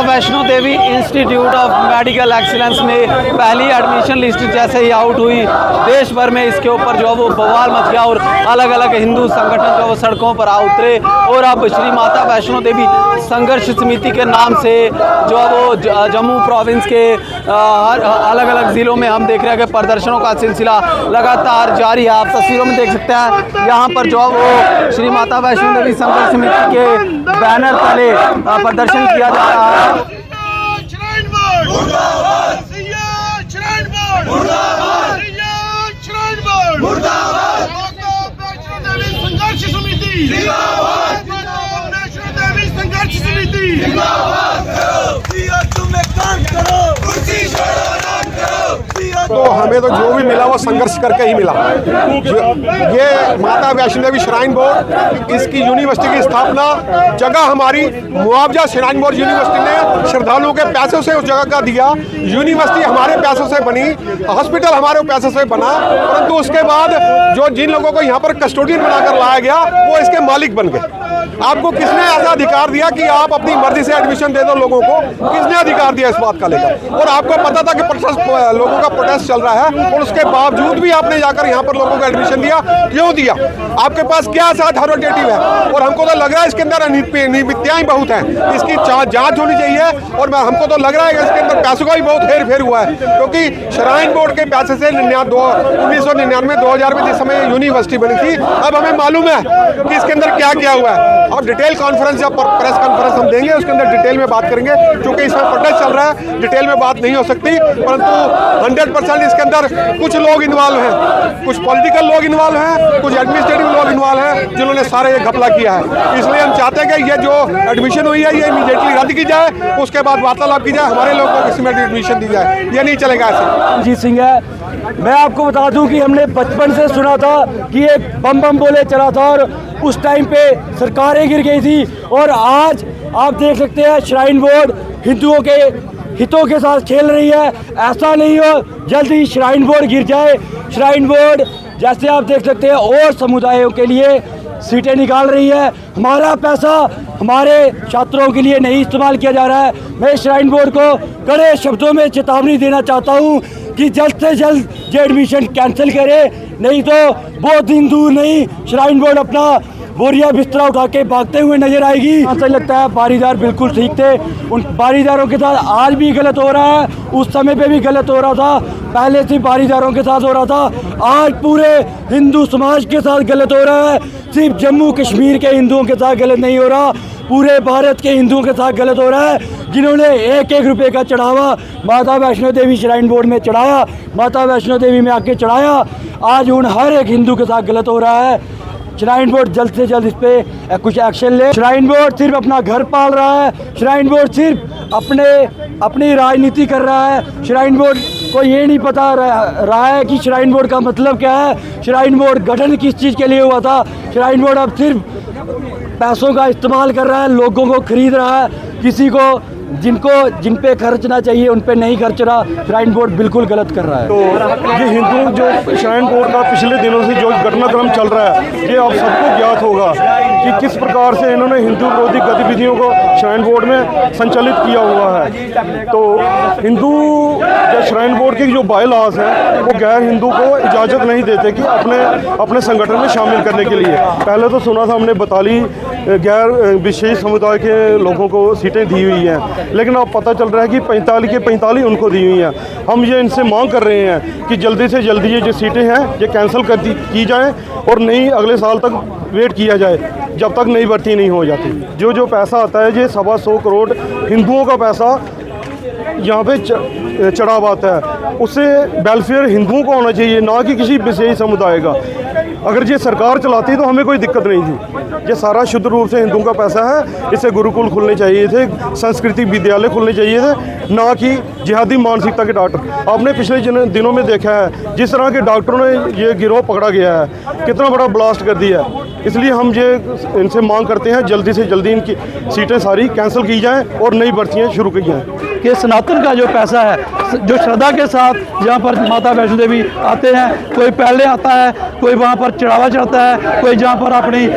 Vaishno Devi institute of medical excellence में पहली admission list जैसे ही आउट हुई, देश भर में इसके ऊपर जो है वो बवाल मच गया और अलग अलग हिंदू संगठन जो वो सड़कों पर आ उतरे। और अब श्री माता वैष्णो देवी संघर्ष समिति के नाम से जो है वो जम्मू प्रोविंस के अलग अलग ज़िलों में हम देख रहे हैं कि प्रदर्शनों का सिलसिला लगातार जारी है। आप तस्वीरों में देख सकते हैं यहाँ पर जो है वो श्री माता वैष्णो देवी संघर्ष समिति के बैनर तले प्रदर्शन किया जा रहा है। तो हमें तो जो भी मिला वो संघर्ष करके ही मिला। ये माता वैष्णो देवी श्राइन बोर्ड, इसकी यूनिवर्सिटी की स्थापना जगह हमारी मुआवजा श्राइन बोर्ड यूनिवर्सिटी ने श्रद्धालुओं के पैसों से उस जगह का दिया। यूनिवर्सिटी हमारे पैसों से बनी, हॉस्पिटल हमारे पैसों से बना, परंतु उसके बाद जो जिन लोगों को यहाँ पर कस्टोडियन बनाकर लाया गया वो इसके मालिक बन गए। आपको किसने ऐसा अधिकार दिया कि आप अपनी मर्जी से एडमिशन दे दो लोगों को? किसने अधिकार दिया इस बात का लेकर? और आपको पता था कि लोगों का प्रोटेस्ट चल रहा है और उसके बावजूद भी आपने जाकर यहाँ पर लोगों को एडमिशन दिया। क्यों दिया? आपके पास क्या ऐसा अथॉरिटेटिव है? और हमको तो लग रहा है इसके अंदर अनियमितताएं बहुत हैं, इसकी जांच होनी चाहिए। और हमको तो लग रहा है कि इसके अंदर पैसों का भी बहुत हेर फेर हुआ है, क्योंकि श्राइन बोर्ड के पैसे से 1999 2000 में जिस समय यूनिवर्सिटी बनी थी, अब हमें मालूम है कि इसके अंदर क्या क्या हुआ है। और डिटेल कॉन्फ्रेंस या प्रेस कॉन्फ्रेंस हम देंगे, उसके अंदर डिटेल में बात करेंगे, क्योंकि इसमें प्रोटेस्ट चल रहा है, डिटेल में बात नहीं हो सकती। परंतु 100% इसके अंदर कुछ लोग इन्वॉल्व हैं, कुछ पॉलिटिकल लोग इन्वॉल्व हैं, कुछ एडमिनिस्ट्रेटिव लोग इन्वॉल्व हैं, जिन्होंने सारे ये घपला किया है। इसलिए हम चाहते हैं कि ये जो एडमिशन हुई है ये इमीडिएटली रद्द की जाए, उसके बाद वार्तालाप की जाए, हमारे लोगों को इसमें एडमिशन दी जाए। ये नहीं चलेगा ऐसे। जी सिंह है, मैं आपको बता दूं कि हमने बचपन से सुना था कि एक बम बम बोले चला था और उस टाइम पे सरकारें गिर गई थी। और आज आप देख सकते हैं श्राइन बोर्ड हिंदुओं के हितों के साथ खेल रही है। ऐसा नहीं हो जल्दी श्राइन बोर्ड गिर जाए। श्राइन बोर्ड जैसे आप देख सकते हैं और समुदायों के लिए सीटें निकाल रही है। हमारा पैसा हमारे छात्रों के लिए नहीं इस्तेमाल किया जा रहा है। मैं श्राइन बोर्ड को कड़े शब्दों में चेतावनी देना चाहता हूं कि जल्द से जल्द ये एडमिशन कैंसिल करे, नहीं तो बहुत दिन दूर नहीं श्राइन बोर्ड अपना बोरिया बिस्तरा उठा के भागते हुए नजर आएगी। ऐसा लगता है बारीदार बिल्कुल ठीक थे, उन बारीदारों के साथ आज भी गलत हो रहा है, उस समय पे भी गलत हो रहा था, पहले से बारीदारों के साथ हो रहा था, आज पूरे हिंदू समाज के साथ गलत हो रहा है। सिर्फ जम्मू कश्मीर के हिंदुओं के साथ गलत नहीं हो रहा, पूरे भारत के हिंदुओं के साथ गलत हो रहा है। जिन्होंने एक एक रुपये का चढ़ावा माता वैष्णो देवी श्राइन बोर्ड में चढ़ाया, माता वैष्णो देवी में आके चढ़ाया, आज उन हर एक हिंदू के साथ गलत हो रहा है। श्राइन बोर्ड जल्द से जल्द इस पे कुछ एक्शन ले। श्राइन बोर्ड सिर्फ अपना घर पाल रहा है, श्राइन बोर्ड सिर्फ अपनी राजनीति कर रहा है। श्राइन बोर्ड को ये नहीं पता रहा है कि श्राइन बोर्ड का मतलब क्या है, श्राइन बोर्ड गठन किस चीज़ के लिए हुआ था। श्राइन बोर्ड अब सिर्फ पैसों का इस्तेमाल कर रहा है, लोगों को खरीद रहा है, किसी को जिन पे खर्चना चाहिए उन पे नहीं खर्च रहा। श्राइन बोर्ड बिल्कुल गलत कर रहा है। तो ये हिंदू जो श्राइन बोर्ड का पिछले दिनों से जो घटनाक्रम चल रहा है, ये आप सबको ज्ञात होगा कि किस प्रकार से इन्होंने हिंदू विरोधी गतिविधियों को श्राइन बोर्ड में संचालित किया हुआ है। तो हिंदू जो श्राइन बोर्ड की जो बाय लॉज है वो गैर हिंदू को इजाज़त नहीं देते कि अपने संगठन में शामिल करने के लिए। पहले तो सुना था हमने 42 गैर विशेष समुदाय के लोगों को सीटें दी हुई हैं, लेकिन अब पता चल रहा है कि 45 के 45 उनको दी हुई हैं। हम ये इनसे मांग कर रहे हैं कि जल्दी से जल्दी ये जो सीटें हैं ये कैंसिल की जाएं और नई अगले साल तक वेट किया जाए जब तक नई भर्ती नहीं हो जाती। जो पैसा आता है ये 125 करोड़ हिंदुओं का पैसा यहाँ पे चढ़ा आता है, उससे वेलफेयर हिंदुओं को होना चाहिए, ना कि किसी विशेष समुदाय का। अगर ये सरकार चलाती तो हमें कोई दिक्कत नहीं थी। ये सारा शुद्ध रूप से हिंदुओं का पैसा है, इससे गुरुकुल खुलने चाहिए थे, सांस्कृतिक विद्यालय खुलने चाहिए थे, ना कि जिहादी मानसिकता के डॉक्टर। आपने पिछले दिनों में देखा है जिस तरह के डॉक्टरों ने ये गिरोह पकड़ा गया है, कितना बड़ा ब्लास्ट कर दिया है। इसलिए हम ये इनसे मांग करते हैं जल्दी से जल्दी इनकी सीटें सारी कैंसिल की जाएँ और नई भर्तियाँ शुरू की जाएँ। कि सनातन का जो पैसा है, जो श्रद्धा के साथ यहाँ पर माता वैष्णो देवी आते हैं, कोई पहले आता है, कोई वहाँ पर चढ़ावा चढ़ता है, कोई जहाँ पर अपनी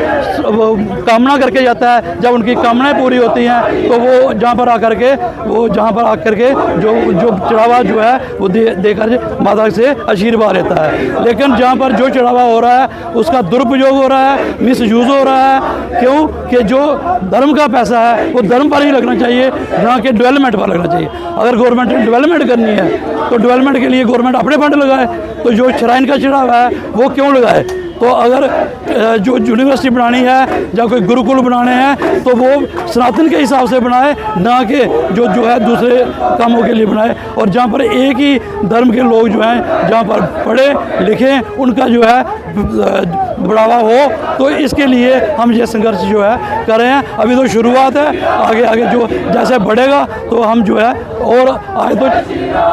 कामना करके जाता है। जब उनकी कामनाएं पूरी होती हैं तो वो जहाँ पर आकर के जो चढ़ावा जो है वो देकर माता से आशीर्वाद लेता है। लेकिन जहाँ पर जो चढ़ावा हो रहा है उसका दुरुपयोग हो रहा है, मिस यूज़ हो रहा है। क्यों कि जो धर्म का पैसा है वो धर्म पर ही लगना चाहिए, यहाँ के डेवलपमेंट पर लगना चाहिए। अगर गवर्नमेंट ने डेवलपमेंट करनी है तो डेवलपमेंट के लिए गवर्नमेंट अपने फंड लगाए, तो जो श्राइन का चढ़ावा है वो क्यों लगाए? तो अगर जो यूनिवर्सिटी बनानी है या कोई गुरुकुल बनाने हैं तो वो सनातन के हिसाब से बनाए, ना कि जो है दूसरे कामों के लिए बनाए। और जहाँ पर एक ही धर्म के लोग जो हैं, जहाँ पर पढ़े लिखे उनका जो है बढ़ावा हो, तो इसके लिए हम ये संघर्ष जो है कर रहे हैं। अभी तो शुरुआत है, आगे जो जैसे बढ़ेगा तो हम जो है, और आगे तो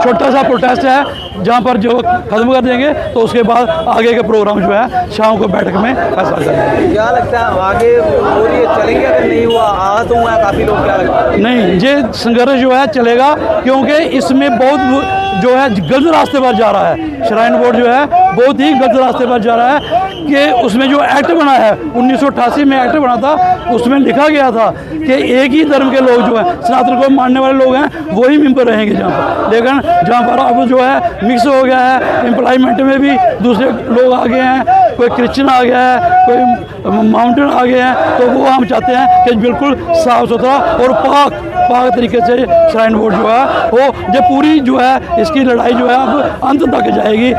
छोटा सा प्रोटेस्ट है जहाँ पर जो ख़त्म कर देंगे तो उसके बाद आगे के प्रोग्राम जो है शाम को बैठक में फैसला करेंगे। क्या लगता है आगे हो रही है, चलेंगे? अगर नहीं हुआ, आहत हुआ है काफ़ी लोग, क्या लगता है? नहीं, ये संघर्ष जो है चलेगा, क्योंकि इसमें बहुत जो है गलत रास्ते पर जा रहा है। श्राइन बोर्ड जो है बहुत ही गलत रास्ते पर जा रहा है कि उसमें जो एक्ट बना है 1988 में एक्ट बना था, उसमें लिखा गया था कि एक ही धर्म के लोग जो है, सनातन को मानने वाले लोग हैं, वही मेंबर रहेंगे जहाँ पर। लेकिन जहाँ पर अब जो है मिक्स हो गया है, एम्प्लॉयमेंट में भी दूसरे लोग आ गए हैं, कोई क्रिश्चियन आ गया है, कोई माउंटेन आ गए हैं, तो वो हम चाहते हैं कि बिल्कुल साफ़ सुथरा और पाक तरीके से श्राइन बोर्ड जो है वो, जो पूरी जो है इसकी लड़ाई जो है अब अंत तक जाएगी।